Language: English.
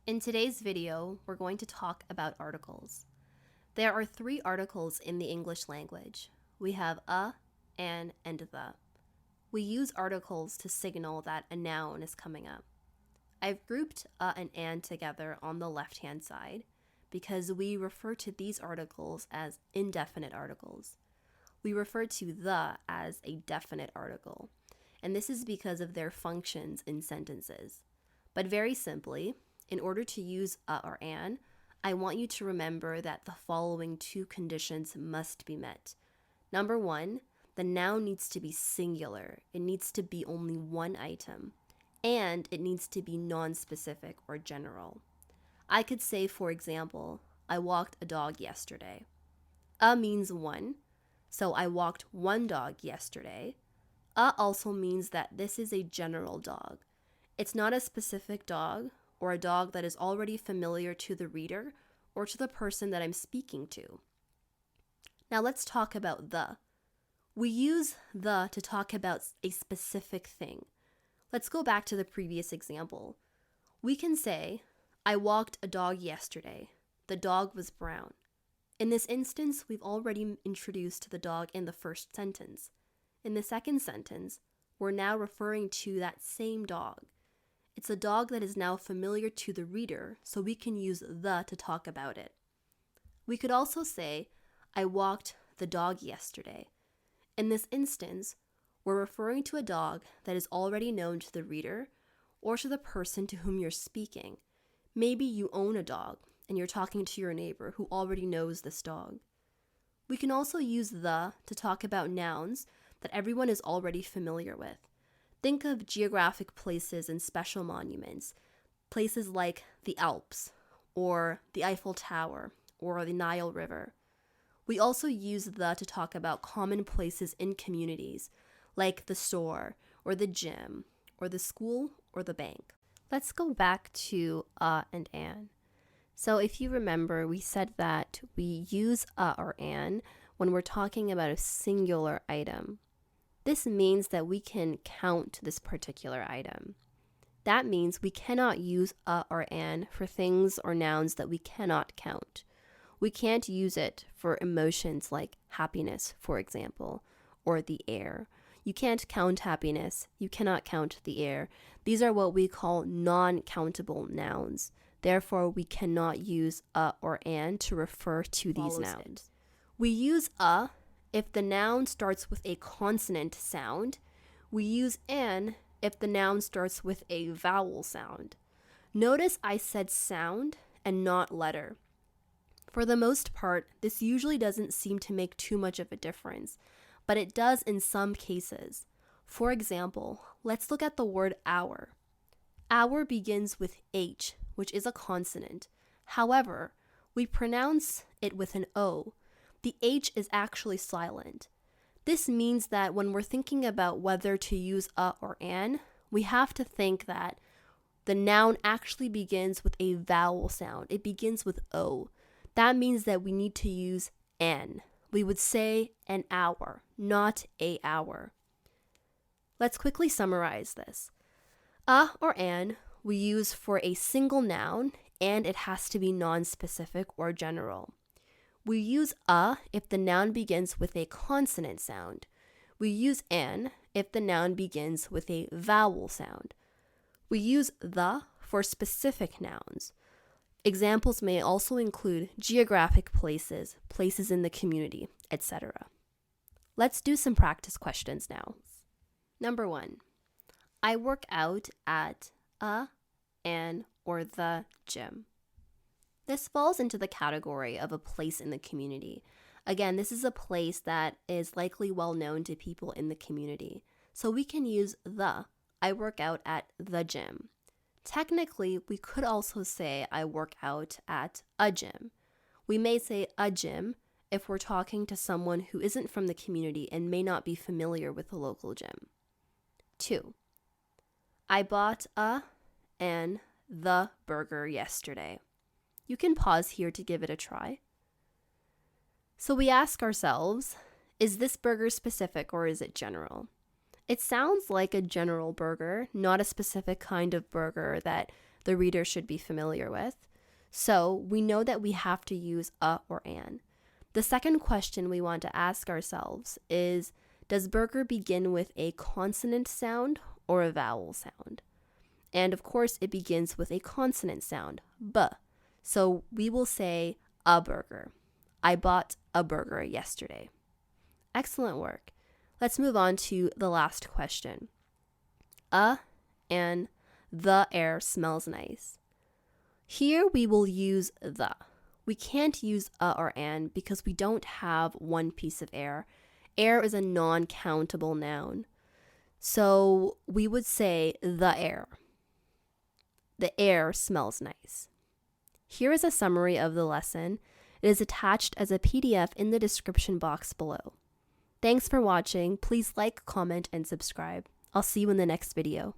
In today's video, we're going to talk about articles. There are 3 articles in the English language. We have a, an, and the. We use articles to signal that a noun is coming up. I've grouped a and an together on the left-hand side because we refer to these articles as indefinite articles. We refer to the as a definite article, and this is because of their functions in sentences. But very simply, in order to use a or an, I want you to remember that the following 2 conditions must be met. Number 1, the noun needs to be singular. It needs to be only one item, and it needs to be non-specific or general. I could say, for example, I walked a dog yesterday. A means one, so I walked one dog yesterday. A also means that this is a general dog. It's not a specific dog or a dog that is already familiar to the reader or to the person that I'm speaking to. Now let's talk about the. We use the to talk about a specific thing. Let's go back to the previous example. We can say, I walked a dog yesterday. The dog was brown. In this instance, we've already introduced the dog in the first sentence. In the second sentence, we're now referring to that same dog. It's a dog that is now familiar to the reader, so we can use the to talk about it. We could also say, I walked the dog yesterday. In this instance, we're referring to a dog that is already known to the reader or to the person to whom you're speaking. Maybe you own a dog and you're talking to your neighbor who already knows this dog. We can also use the to talk about nouns that everyone is already familiar with. Think of geographic places and special monuments, places like the Alps, or the Eiffel Tower, or the Nile River. We also use the to talk about common places in communities, like the store, or the gym, or the school, or the bank. Let's go back to a and an. So if you remember, we said that we use a or an when we're talking about a singular item. This means that we can count this particular item. That means we cannot use a or an for things or nouns that we cannot count. We can't use it for emotions like happiness, for example, or the air. You can't count happiness. You cannot count the air. These are what we call non-countable nouns. Therefore, we cannot use a or an to refer to these nouns. We use a if the noun starts with a consonant sound. We use an if the noun starts with a vowel sound. Notice I said sound and not letter. For the most part, this usually doesn't seem to make too much of a difference, but it does in some cases. For example, let's look at the word hour. Hour begins with H, which is a consonant. However, we pronounce it with an O. The H is actually silent. This means that when we're thinking about whether to use a or an, we have to think that the noun actually begins with a vowel sound. It begins with O. That means that we need to use an. We would say an hour, not a hour. Let's quickly summarize this. A or an we use for a single noun, and it has to be non-specific or general. We use a if the noun begins with a consonant sound. We use an if the noun begins with a vowel sound. We use the for specific nouns. Examples may also include geographic places, places in the community, etc. Let's do some practice questions now. Number 1. I work out at a, an, or the gym. This falls into the category of a place in the community. Again, this is a place that is likely well known to people in the community. So we can use the. I work out at the gym. Technically, we could also say I work out at a gym. We may say a gym if we're talking to someone who isn't from the community and may not be familiar with the local gym. 2. I bought an, the burger yesterday. You can pause here to give it a try. So we ask ourselves, is this burger specific or is it general? It sounds like a general burger, not a specific kind of burger that the reader should be familiar with. So we know that we have to use a or an. The second question we want to ask ourselves is, does burger begin with a consonant sound or a vowel sound? And of course, it begins with a consonant sound, b. So we will say a burger. I bought a burger yesterday. Excellent work. Let's move on to the last question. And the air smells nice. Here we will use the. We can't use a or an because we don't have one piece of air. Air is a non-countable noun. So we would say the air. The air smells nice. Here is a summary of the lesson. It is attached as a PDF in the description box below. Thanks for watching. Please like, comment, and subscribe. I'll see you in the next video.